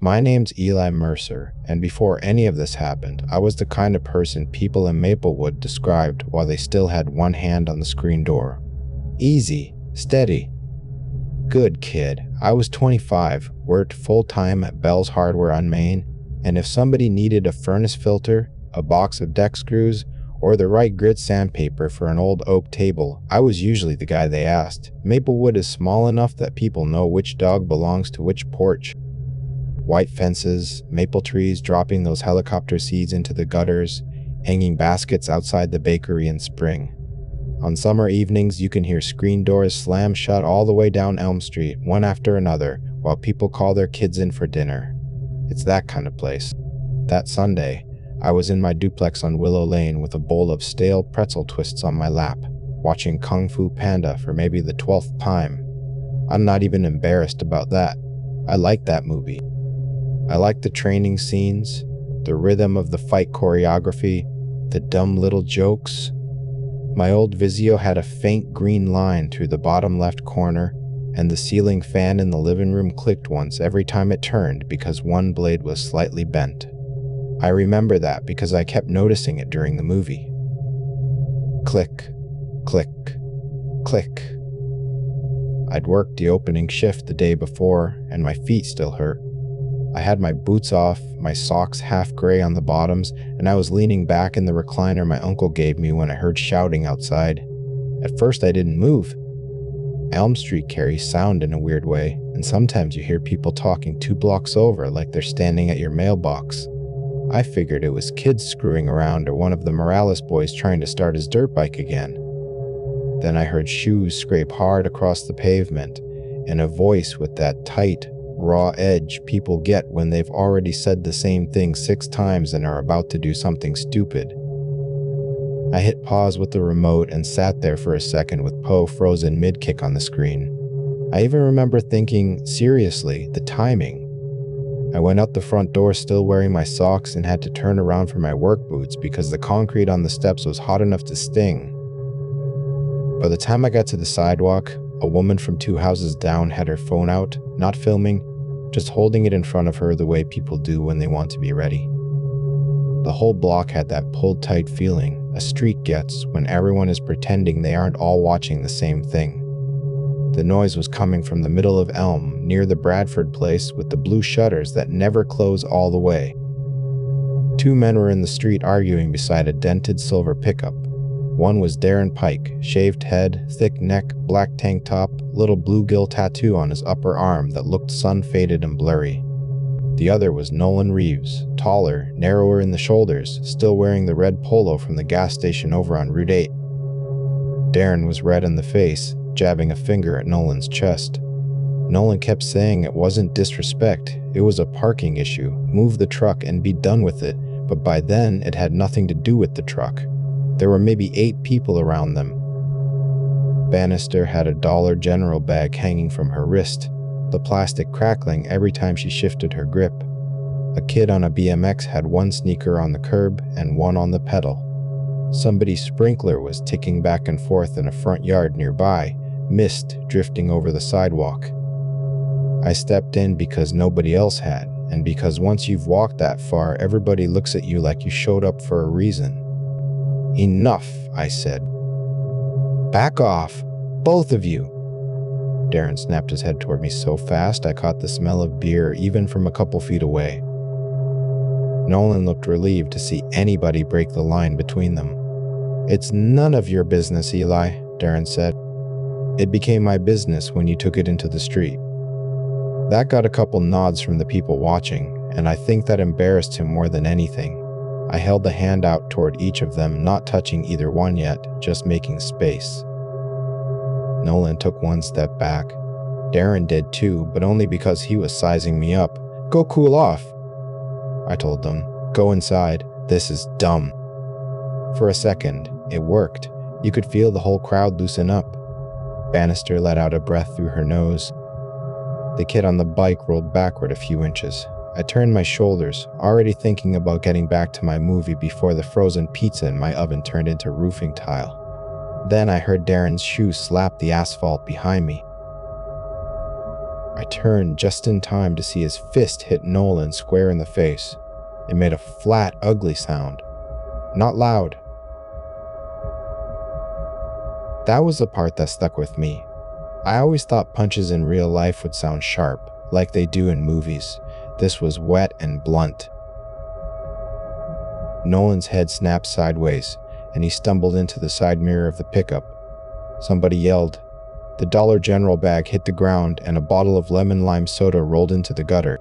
My name's Eli Mercer, and before any of this happened, I was the kind of person people in Maplewood described while they still had one hand on the screen door. Easy, steady. Good kid. I was 25, worked full-time at Bell's Hardware on Main, and if somebody needed a furnace filter, a box of deck screws, or the right grit sandpaper for an old oak table, I was usually the guy they asked. Maplewood is small enough that people know which dog belongs to which porch. White fences, maple trees dropping those helicopter seeds into the gutters, hanging baskets outside the bakery in spring. On summer evenings, you can hear screen doors slam shut all the way down Elm Street, one after another, while people call their kids in for dinner. It's that kind of place. That Sunday, I was in my duplex on Willow Lane with a bowl of stale pretzel twists on my lap, watching Kung Fu Panda for maybe the 12th time. I'm not even embarrassed about that. I like that movie. I like the training scenes, the rhythm of the fight choreography, the dumb little jokes. My old Vizio had a faint green line through the bottom left corner, and the ceiling fan in the living room clicked once every time it turned because one blade was slightly bent. I remember that because I kept noticing it during the movie. Click, click, click. I'd worked the opening shift the day before, and my feet still hurt. I had my boots off, my socks half gray on the bottoms, and I was leaning back in the recliner my uncle gave me when I heard shouting outside. At first I didn't move. Elm Street carries sound in a weird way, and sometimes you hear people talking 2 blocks over like they're standing at your mailbox. I figured it was kids screwing around or one of the Morales boys trying to start his dirt bike again. Then I heard shoes scrape hard across the pavement, and a voice with that tight, raw edge people get when they've already said the same thing 6 times and are about to do something stupid. I hit pause with the remote and sat there for a second with Poe frozen mid-kick on the screen. I even remember thinking, seriously, the timing. I went out the front door still wearing my socks and had to turn around for my work boots because the concrete on the steps was hot enough to sting. By the time I got to the sidewalk, a woman from 2 houses down had her phone out, not filming, just holding it in front of her the way people do when they want to be ready. The whole block had that pulled tight feeling a street gets when everyone is pretending they aren't all watching the same thing. The noise was coming from the middle of Elm, near the Bradford place with the blue shutters that never close all the way. 2 men were in the street arguing beside a dented silver pickup. One was Darren Pike, shaved head, thick neck, black tank top, little bluegill tattoo on his upper arm that looked sun-faded and blurry. The other was Nolan Reeves, taller, narrower in the shoulders, still wearing the red polo from the gas station over on Route 8. Darren was red in the face, jabbing a finger at Nolan's chest. Nolan kept saying it wasn't disrespect, it was a parking issue, move the truck and be done with it, but by then it had nothing to do with the truck. There were maybe 8 people around them. Bannister had a Dollar General bag hanging from her wrist, the plastic crackling every time she shifted her grip. A kid on a BMX had 1 sneaker on the curb and 1 on the pedal. Somebody's sprinkler was ticking back and forth in a front yard nearby, mist drifting over the sidewalk. I stepped in because nobody else had, and because once you've walked that far, everybody looks at you like you showed up for a reason. Enough, I said. Back off, both of you. Darren snapped his head toward me so fast I caught the smell of beer even from a couple feet away. Nolan looked relieved to see anybody break the line between them. It's none of your business, Eli, Darren said. It became my business when you took it into the street. That got a couple nods from the people watching, and I think that embarrassed him more than anything. I held the hand out toward each of them, not touching either one yet, just making space. Nolan took 1 step back. Darren did too, but only because he was sizing me up. Go cool off. I told them, go inside, this is dumb. For a second, it worked. You could feel the whole crowd loosen up. Bannister let out a breath through her nose. The kid on the bike rolled backward a few inches. I turned my shoulders, already thinking about getting back to my movie before the frozen pizza in my oven turned into roofing tile. Then I heard Darren's shoe slap the asphalt behind me. I turned just in time to see his fist hit Nolan square in the face. It made a flat, ugly sound. Not loud. That was the part that stuck with me. I always thought punches in real life would sound sharp, like they do in movies. This was wet and blunt. Nolan's head snapped sideways, and he stumbled into the side mirror of the pickup. Somebody yelled. The Dollar General bag hit the ground, and a bottle of lemon lime soda rolled into the gutter.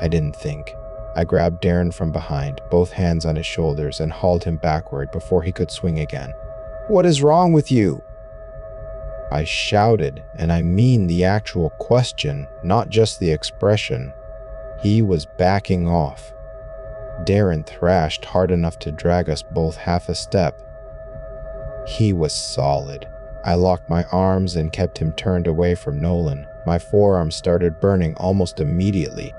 I didn't think. I grabbed Darren from behind, both hands on his shoulders, and hauled him backward before he could swing again. "What is wrong with you?" I shouted, and I mean the actual question, not just the expression. He was backing off. Darren thrashed hard enough to drag us both half a step. He was solid. I locked my arms and kept him turned away from Nolan. My forearms started burning almost immediately.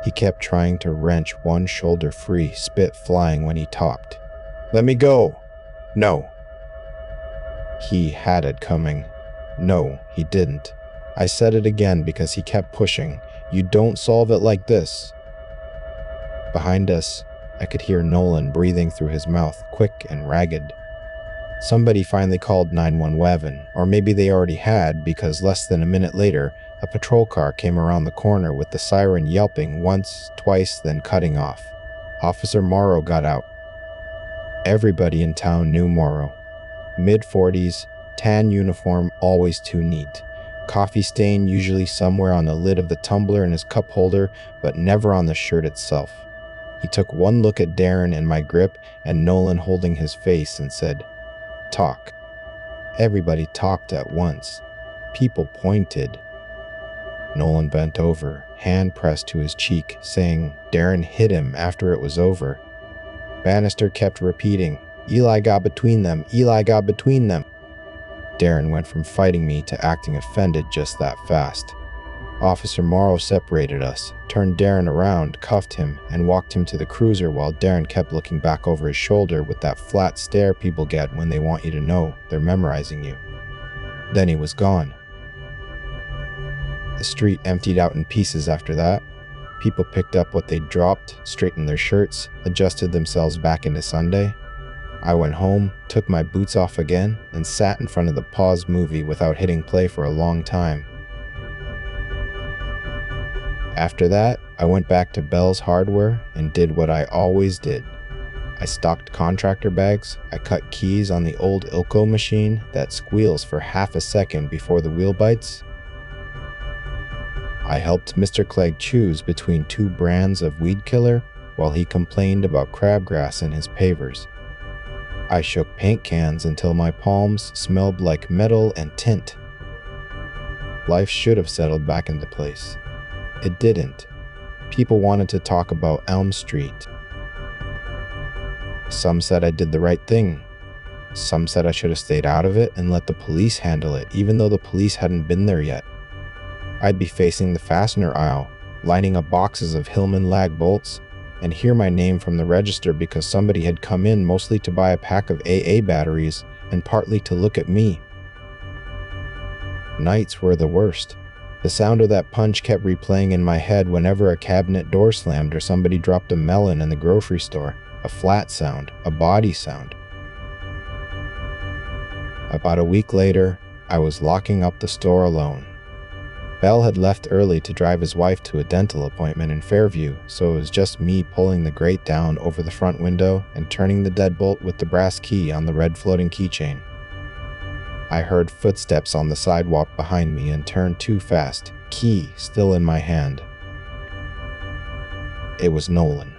He kept trying to wrench one shoulder free, spit flying when he talked. "Let me go." "No." He had it coming. No, he didn't. I said it again because he kept pushing. "You don't solve it like this." Behind us, I could hear Nolan breathing through his mouth, quick and ragged. Somebody finally called 911, or maybe they already had, because less than a minute later, a patrol car came around the corner with the siren yelping once, twice, then cutting off. Officer Morrow got out. Everybody in town knew Morrow. Mid-40s, tan uniform, always too neat. Coffee stain usually somewhere on the lid of the tumbler in his cup holder, but never on the shirt itself. He took one look at Darren in my grip and Nolan holding his face and said, "Talk." Everybody talked at once. People pointed. Nolan bent over, hand pressed to his cheek, saying Darren hit him after it was over. Bannister kept repeating, "Eli got between them, Eli got between them." Darren went from fighting me to acting offended just that fast. Officer Morrow separated us, turned Darren around, cuffed him, and walked him to the cruiser while Darren kept looking back over his shoulder with that flat stare people get when they want you to know they're memorizing you. Then he was gone. The street emptied out in pieces after that. People picked up what they'd dropped, straightened their shirts, adjusted themselves back into Sunday. I went home, took my boots off again, and sat in front of the paused movie without hitting play for a long time. After that, I went back to Bell's Hardware and did what I always did. I stocked contractor bags, I cut keys on the old Ilco machine that squeals for half a second before the wheel bites. I helped Mr. Clegg choose between two brands of weed killer while he complained about crabgrass in his pavers. I shook paint cans until my palms smelled like metal and tint. Life should have settled back into place. It didn't. People wanted to talk about Elm Street. Some said I did the right thing. Some said I should have stayed out of it and let the police handle it, even though the police hadn't been there yet. I'd be facing the fastener aisle, lining up boxes of Hillman lag bolts, and hear my name from the register because somebody had come in mostly to buy a pack of AA batteries and partly to look at me. Nights were the worst. The sound of that punch kept replaying in my head whenever a cabinet door slammed or somebody dropped a melon in the grocery store, a flat sound, a body sound. About a week later, I was locking up the store alone. Bell had left early to drive his wife to a dental appointment in Fairview, so it was just me pulling the grate down over the front window and turning the deadbolt with the brass key on the red floating keychain. I heard footsteps on the sidewalk behind me and turned too fast, key still in my hand. It was Nolan.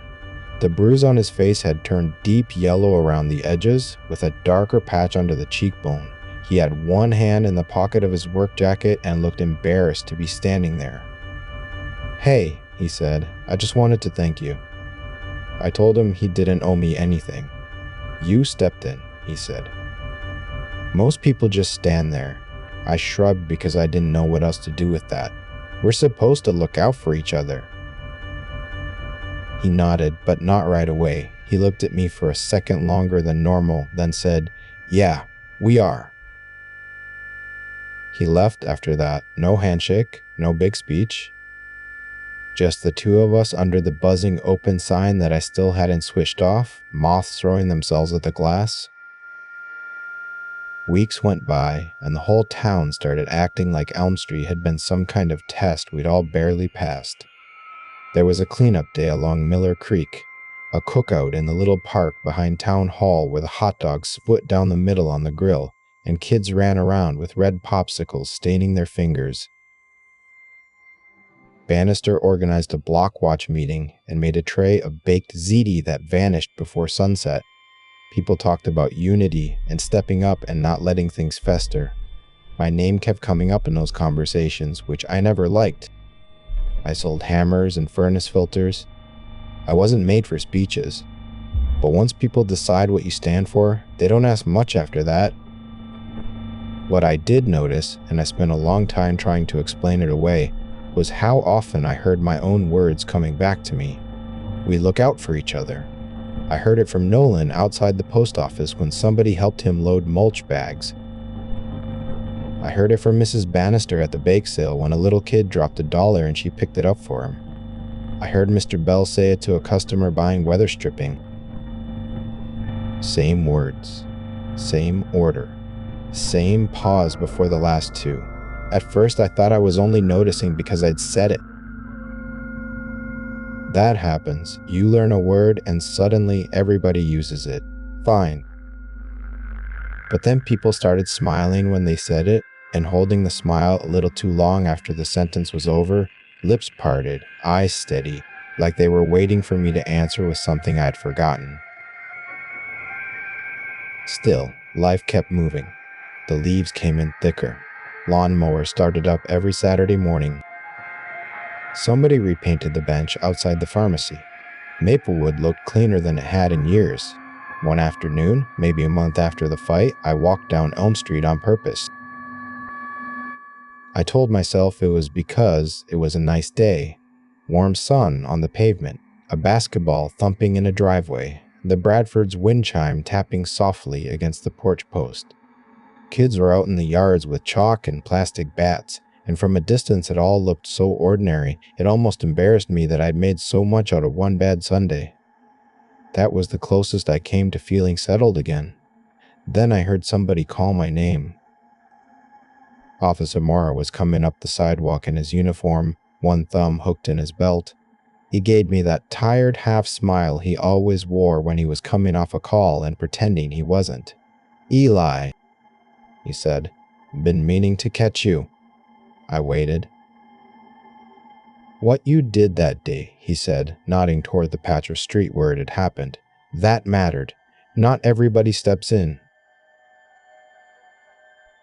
The bruise on his face had turned deep yellow around the edges, with a darker patch under the cheekbone. He had one hand in the pocket of his work jacket and looked embarrassed to be standing there. "Hey," he said, "I just wanted to thank you." I told him he didn't owe me anything. "You stepped in," he said. Most people just stand there. I shrugged because I didn't know what else to do with that. We're supposed to look out for each other. He nodded, but not right away. He looked at me for a second longer than normal, then said, "Yeah, we are." He left after that. No handshake, no big speech. Just the two of us under the buzzing open sign that I still hadn't switched off, moths throwing themselves at the glass. Weeks went by, and the whole town started acting like Elm Street had been some kind of test we'd all barely passed. There was a cleanup day along Miller Creek, a cookout in the little park behind Town Hall where the hot dogs split down the middle on the grill, and kids ran around with red popsicles staining their fingers. Bannister organized a block watch meeting and made a tray of baked ziti that vanished before sunset. People talked about unity and stepping up and not letting things fester. My name kept coming up in those conversations, which I never liked. I sold hammers and furnace filters. I wasn't made for speeches. But once people decide what you stand for, they don't ask much after that. What I did notice, and I spent a long time trying to explain it away, was how often I heard my own words coming back to me. We look out for each other. I heard it from Nolan outside the post office when somebody helped him load mulch bags. I heard it from Mrs. Bannister at the bake sale when a little kid dropped $1 and she picked it up for him. I heard Mr. Bell say it to a customer buying weather stripping. Same words, same order, same pause before the last two. At first, I thought I was only noticing because I'd said it. That happens. You learn a word and suddenly everybody uses it. Fine. But then people started smiling when they said it, and holding the smile a little too long after the sentence was over, lips parted, eyes steady, like they were waiting for me to answer with something I'd forgotten. Still, life kept moving. The leaves came in thicker. Lawnmower started up every Saturday morning. Somebody repainted the bench outside the pharmacy. Maplewood looked cleaner than it had in years. One afternoon, maybe a month after the fight, I walked down Elm Street on purpose. I told myself it was because it was a nice day. Warm sun on the pavement, a basketball thumping in a driveway, the Bradford's wind chime tapping softly against the porch post. Kids were out in the yards with chalk and plastic bats, and from a distance it all looked so ordinary, it almost embarrassed me that I'd made so much out of one bad Sunday. That was the closest I came to feeling settled again. Then I heard somebody call my name. Officer Morrow was coming up the sidewalk in his uniform, one thumb hooked in his belt. He gave me that tired half smile he always wore when he was coming off a call and pretending he wasn't. "Eli," he said, "been meaning to catch you." I waited. "What you did that day," he said, nodding toward the patch of street where it had happened. "That mattered. Not everybody steps in."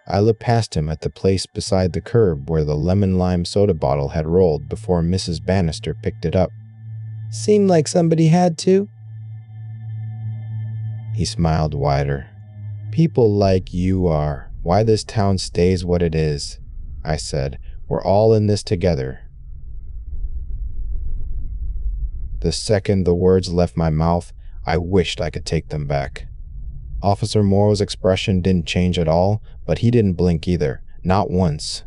I looked past him at the place beside the curb where the lemon-lime soda bottle had rolled before Mrs. Bannister picked it up. "Seemed like somebody had to." He smiled wider. "People like you are why this town stays what it is," I said. "We're all in this together." The second the words left my mouth, I wished I could take them back. Officer Morrow's expression didn't change at all, but he didn't blink either, not once.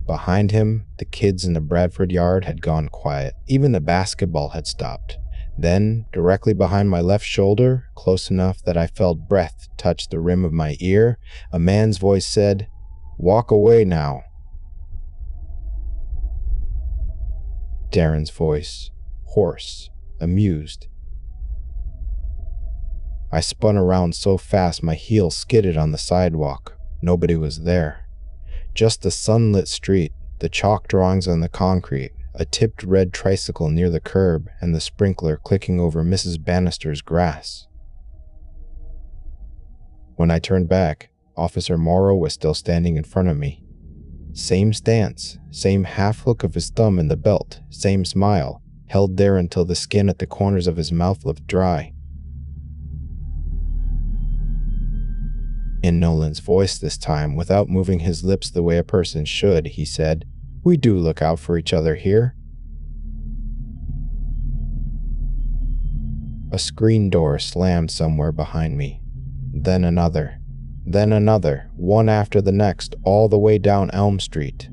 Behind him, the kids in the Bradford yard had gone quiet. Even the basketball had stopped. Then, directly behind my left shoulder, close enough that I felt breath touch the rim of my ear, a man's voice said, "Walk away now." Darren's voice, hoarse, amused. I spun around so fast my heel skidded on the sidewalk. Nobody was there. Just the sunlit street, the chalk drawings on the concrete, a tipped red tricycle near the curb, and the sprinkler clicking over Mrs. Bannister's grass. When I turned back, Officer Morrow was still standing in front of me. Same stance, same half look of his thumb in the belt, same smile, held there until the skin at the corners of his mouth looked dry. In Nolan's voice this time, without moving his lips the way a person should, he said, "We do look out for each other here." A screen door slammed somewhere behind me. Then another. then another, one after the next, all the way down Elm Street.